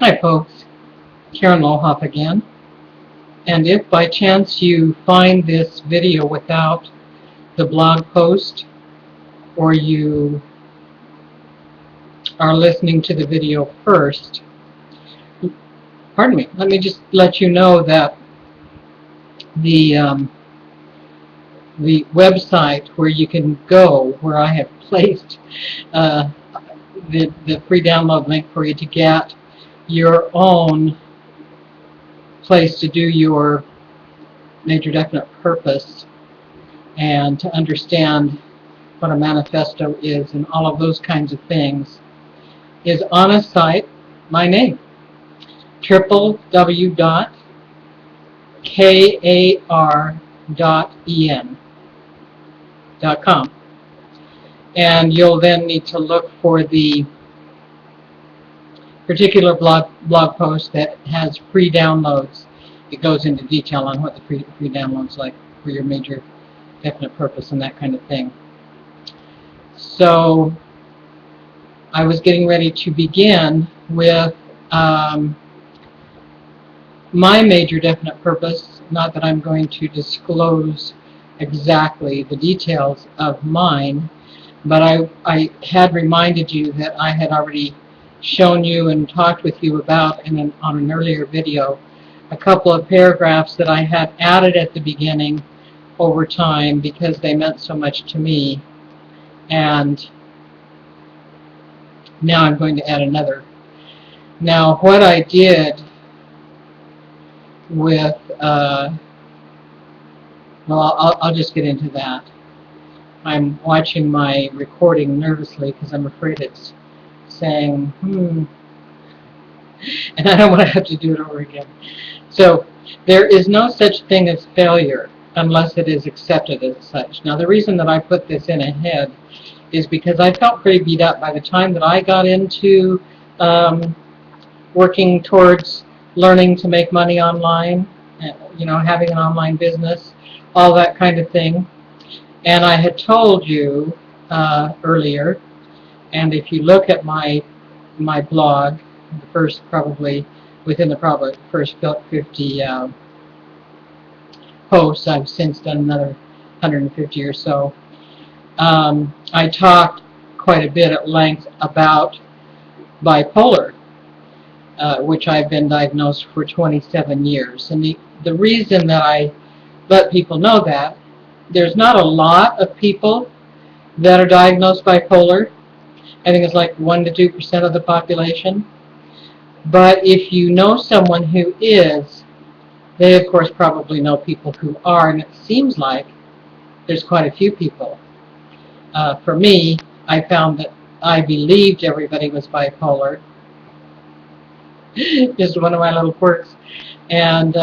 Hi folks, Karen Lohop again, and if by chance you find this video without the blog post, or you are listening to the video first, pardon me, let me just let you know that the website where you can go, where I have placed the free download link for you to get your own place to do your major definite purpose and to understand what a manifesto is and all of those kinds of things, is on a site, my name, www.kar.en.com. And you'll then need to look for the particular blog post that has free downloads. It goes into detail on what the free downloads like for your major definite purpose and that kind of thing. So I was getting ready to begin with my major definite purpose, not that I'm going to disclose exactly the details of mine, but I had reminded you that I had already shown you and talked with you about on an earlier video a couple of paragraphs that I had added at the beginning over time because they meant so much to me, and now I'm going to add another. Now what I did with, well, I'll just get into that. I'm watching my recording nervously because I'm afraid it's saying, and I don't want to have to do it over again. So there is no such thing as failure unless it is accepted as such. Now the reason that I put this in ahead is because I felt pretty beat up by the time that I got into working towards learning to make money online, you know, having an online business, all that kind of thing. And I had told you earlier, and if you look at my blog, the first probably within the first 50 posts, I've since done another 150 or so. I talked quite a bit at length about bipolar, which I've been diagnosed for 27 years. And the reason that I let people know that, there's not a lot of people that are diagnosed bipolar. I think it's like 1 to 2% of the population. But if you know someone who is, they of course probably know people who are, and it seems like there's quite a few people. For me, I found that I believed everybody was bipolar. Just one of my little quirks. And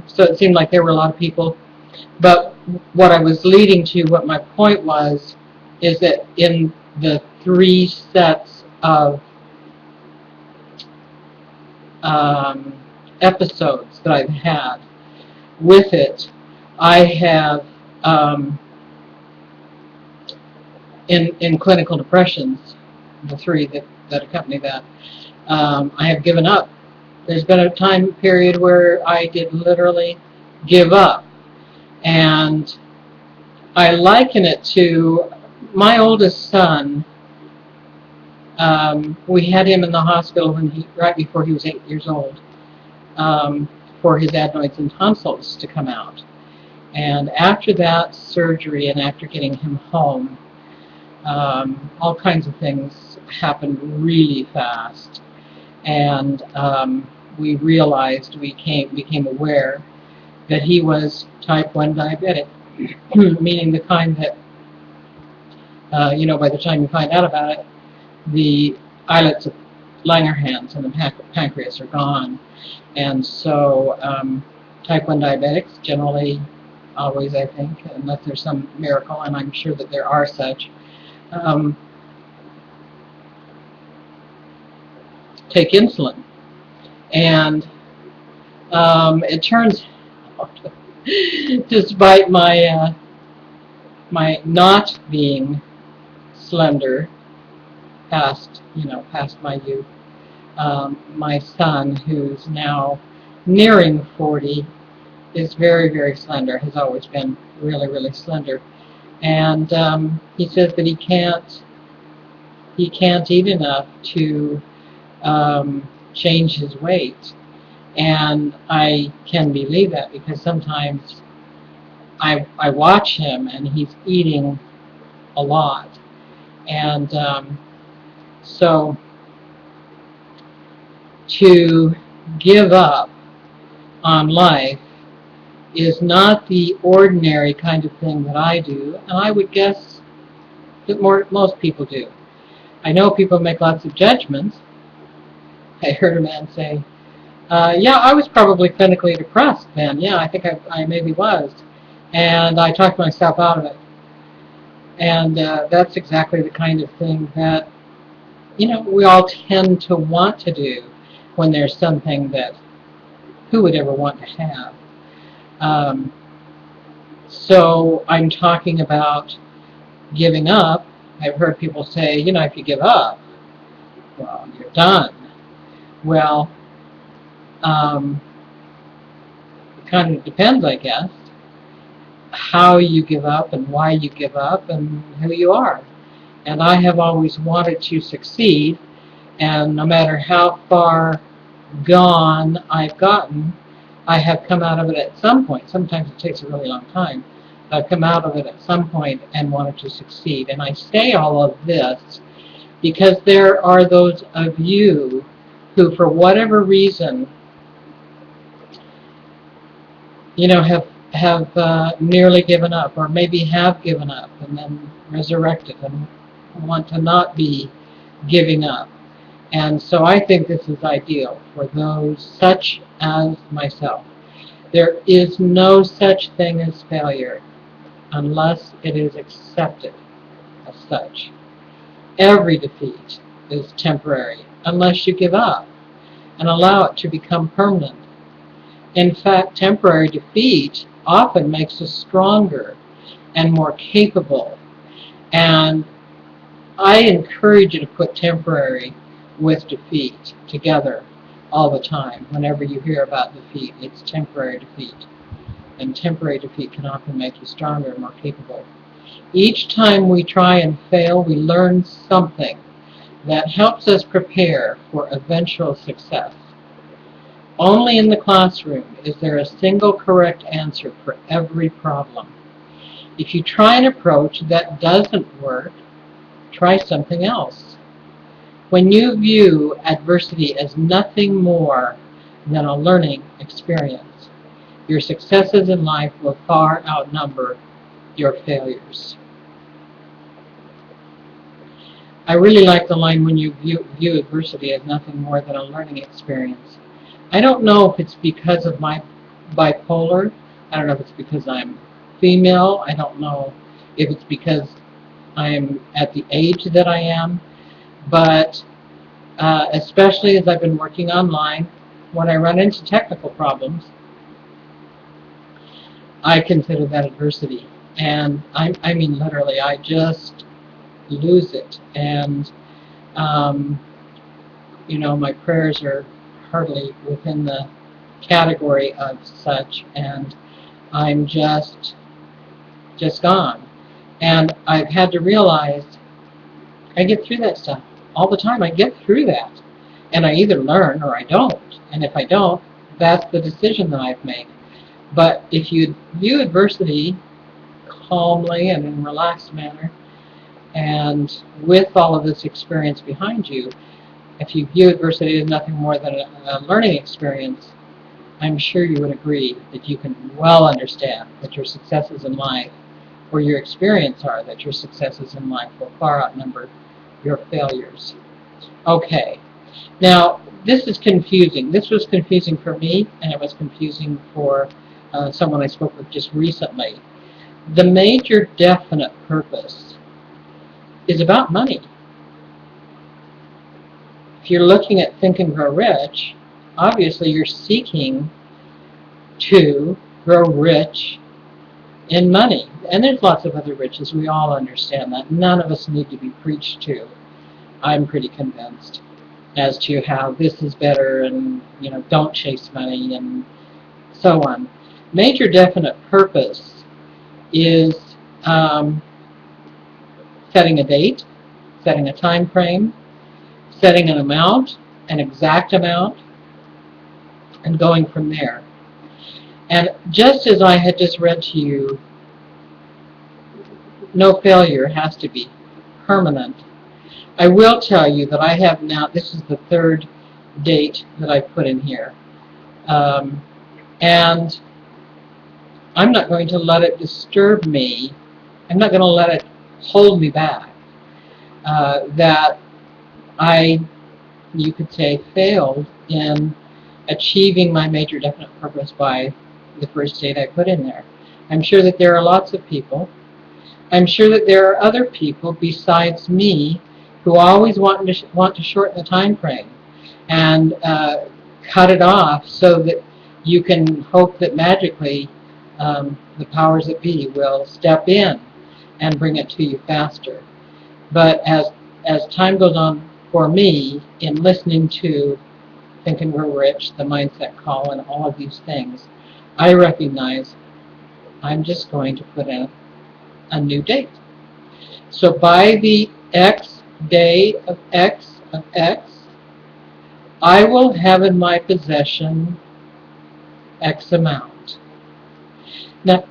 so it seemed like there were a lot of people. But what I was leading to, what my point was, is that in the 3 sets of episodes that I've had with it, I have, in clinical depressions, the 3 that accompany that, I have given up. There's been a time period where I did literally give up. And I liken it to my oldest son. We had him in the hospital right before he was 8 years old, for his adenoids and tonsils to come out. And after that surgery and after getting him home, all kinds of things happened really fast. And we realized, we became aware that he was type 1 diabetic, meaning the kind that, you know, by the time you find out about it, the islets of Langerhans and the pancreas are gone. And so type 1 diabetics generally, always I think, unless there's some miracle, and I'm sure that there are such, take insulin. And it turns out, despite my my not being slender past my youth, My son, who's now nearing 40, is very, very slender, has always been really, really slender. And he says that he can't eat enough to change his weight. And I can believe that, because sometimes I watch him and he's eating a lot. And so to give up on life is not the ordinary kind of thing that I do, and I would guess that most people do. I know people make lots of judgments. I heard a man say, yeah, I was probably clinically depressed then. Yeah, I think I maybe was. And I talked myself out of it. And that's exactly the kind of thing that, we all tend to want to do when there's something that who would ever want to have. So I'm talking about giving up. I've heard people say, if you give up, well, you're done. Well, it kind of depends, I guess, how you give up and why you give up and who you are. And I have always wanted to succeed, and no matter how far gone I've gotten, I have come out of it at some point. Sometimes it takes a really long time. I've come out of it at some point and wanted to succeed. And I say all of this because there are those of you who, for whatever reason, have nearly given up, or maybe have given up and then resurrected and want to not be giving up. And so I think this is ideal for those such as myself. There is no such thing as failure unless it is accepted as such. Every defeat is temporary unless you give up and allow it to become permanent. In fact, temporary defeat often makes us stronger and more capable. And I encourage you to put temporary with defeat together all the time. Whenever you hear about defeat, it's temporary defeat. And temporary defeat can often make you stronger and more capable. Each time we try and fail, we learn something that helps us prepare for eventual success. Only in the classroom is there a single correct answer for every problem. If you try an approach that doesn't work, try something else. When you view adversity as nothing more than a learning experience, your successes in life will far outnumber your failures. I really like the line, when you view adversity as nothing more than a learning experience. I don't know if it's because of my bipolar. I don't know if it's because I'm female. I don't know if it's because I'm at the age that I am. But especially as I've been working online, when I run into technical problems, I consider that adversity. And I mean literally, I just lose it. And, my prayers are hardly within the category of such, and I'm just gone. And I've had to realize I get through that stuff all the time. I get through that, and I either learn or I don't. And if I don't, that's the decision that I've made. But if you view adversity calmly and in a relaxed manner, and with all of this experience behind you, if you view adversity as nothing more than a learning experience, I'm sure you would agree that you can well understand that your successes in life, or your experience are that your successes in life will far outnumber your failures. Okay, now this is confusing. This was confusing for me, and it was confusing for someone I spoke with just recently. The major definite purpose is about money. If you're looking at Think and Grow Rich, obviously you're seeking to grow rich in money. And there's lots of other riches. We all understand that. None of us need to be preached to. I'm pretty convinced. as to how this is better and, don't chase money and so on. Major definite purpose is um, setting a date, setting a time frame, setting an amount, an exact amount, and going from there. And just as I had just read to you, no failure has to be permanent. I will tell you that I have now, this is the third date that I put in here. And I'm not going to let it disturb me. I'm not going to let it hold me back. That I, you could say, failed in achieving my major definite purpose by the first date I put in there. I'm sure that there are lots of people. I'm sure that there are other people besides me who always want to shorten the time frame and cut it off so that you can hope that magically the powers that be will step in and bring it to you faster. But as time goes on for me in listening to Think and Grow Rich, the Mindset Call, and all of these things, I recognize I'm just going to put in a new date. So by the X day of X, I will have in my possession X amount. Now,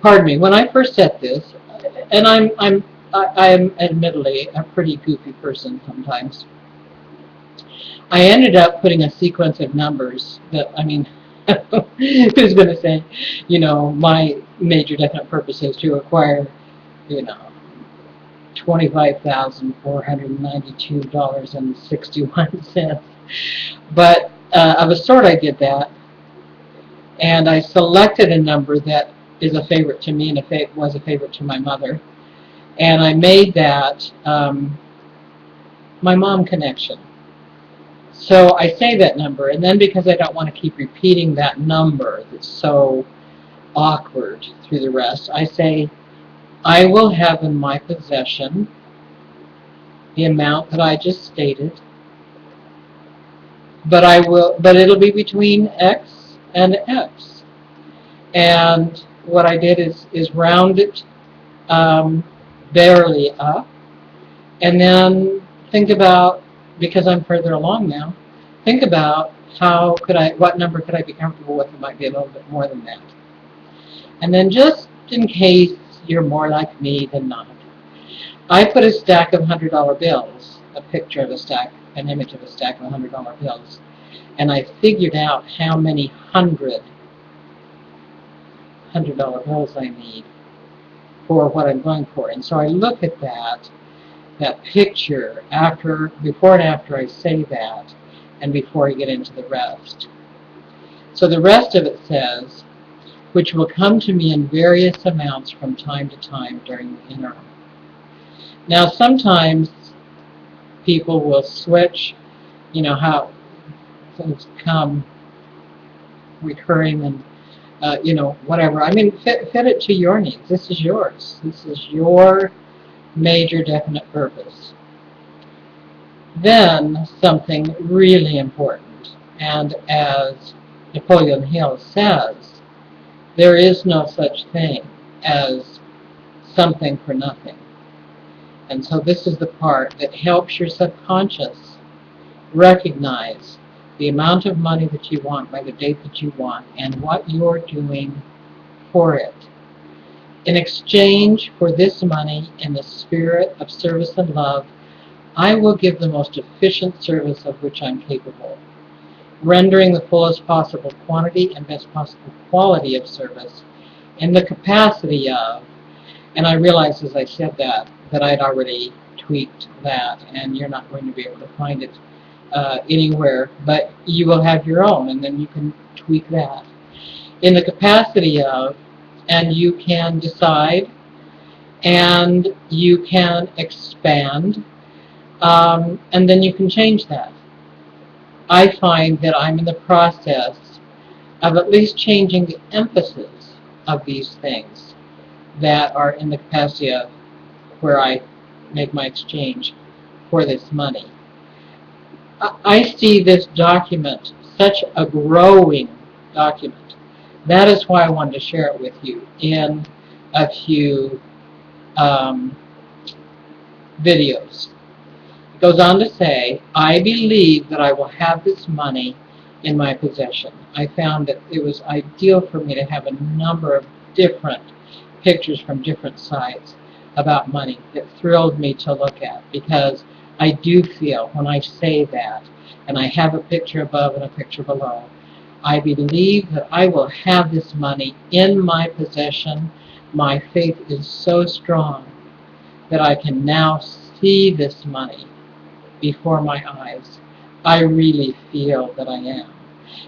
pardon me, when I first set this, and I'm admittedly a pretty goofy person sometimes, I ended up putting a sequence of numbers that, I mean, who's going to say, my major definite purpose is to acquire, $25,492.61. But of a sort I did that, and I selected a number that is a favorite to me and was a favorite to my mother, and I made that my mom connection. So I say that number, and then because I don't want to keep repeating that number that's so awkward through the rest, I say, I will have in my possession the amount that I just stated, but it'll be between X and X. And what I did is round it barely up, and then think about, because I'm further along now, think about what number could I be comfortable with? It might be a little bit more than that. And then just in case you're more like me than not, I put a stack of $100 bills, a picture of a stack, an image of a stack of $100 bills, and I figured out how many $100 bills I need for what I'm going for. And so I look at that picture before and after I say that, and before I get into the rest. So the rest of it says, which will come to me in various amounts from time to time during the interim. Now sometimes people will switch, how things come recurring and whatever. I mean, fit it to your needs. This is yours. This is your major definite purpose. Then something really important, and as Napoleon Hill says, there is no such thing as something for nothing. And so this is the part that helps your subconscious recognize the amount of money that you want by the date that you want and what you're doing for it. In exchange for this money, in the spirit of service and love, I will give the most efficient service of which I'm capable, rendering the fullest possible quantity and best possible quality of service in the capacity of, and I realized as I said that I'd already tweaked that, and you're not going to be able to find it anywhere, but you will have your own, and then you can tweak that. In the capacity of, and you can decide, and you can expand, and then you can change that. I find that I'm in the process of at least changing the emphasis of these things that are in the capacity of where I make my exchange for this money. I see this document, such a growing document. That is why I wanted to share it with you in a few videos. It goes on to say, I believe that I will have this money in my possession. I found that it was ideal for me to have a number of different pictures from different sites about money that thrilled me to look at, because I do feel when I say that, and I have a picture above and a picture below, I believe that I will have this money in my possession. My faith is so strong that I can now see this money before my eyes. I really feel that I am.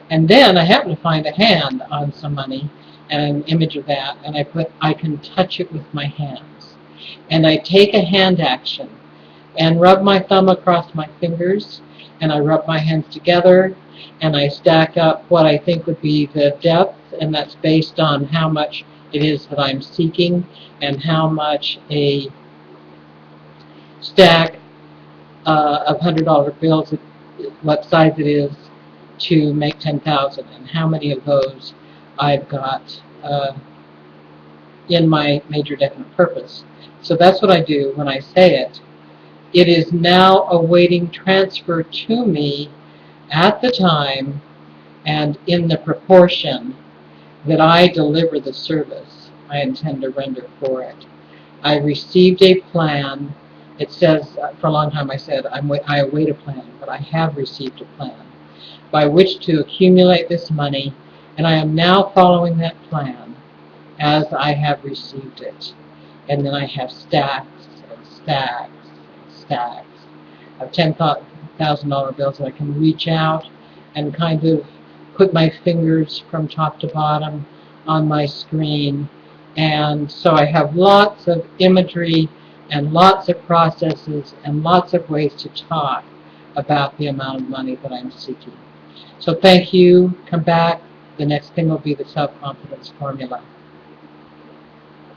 And then I happen to find a hand on some money and an image of that, and I can touch it with my hands. And I take a hand action and rub my thumb across my fingers, and I rub my hands together, and I stack up what I think would be the depth, and that's based on how much it is that I'm seeking and how much a stack of $100 bills, what size it is, to make 10,000, and how many of those I've got in my major definite purpose. So that's what I do when I say it. It is now awaiting transfer to me at the time and in the proportion that I deliver the service I intend to render for it. I received a plan. It says, for a long time I said, I await a plan, but I have received a plan by which to accumulate this money, and I am now following that plan as I have received it. And then I have stacks and stacks and stacks of $10,000 bills that I can reach out and kind of put my fingers from top to bottom on my screen. And so I have lots of imagery and lots of processes and lots of ways to talk about the amount of money that I'm seeking. So thank you. Come back. The next thing will be the self-confidence formula.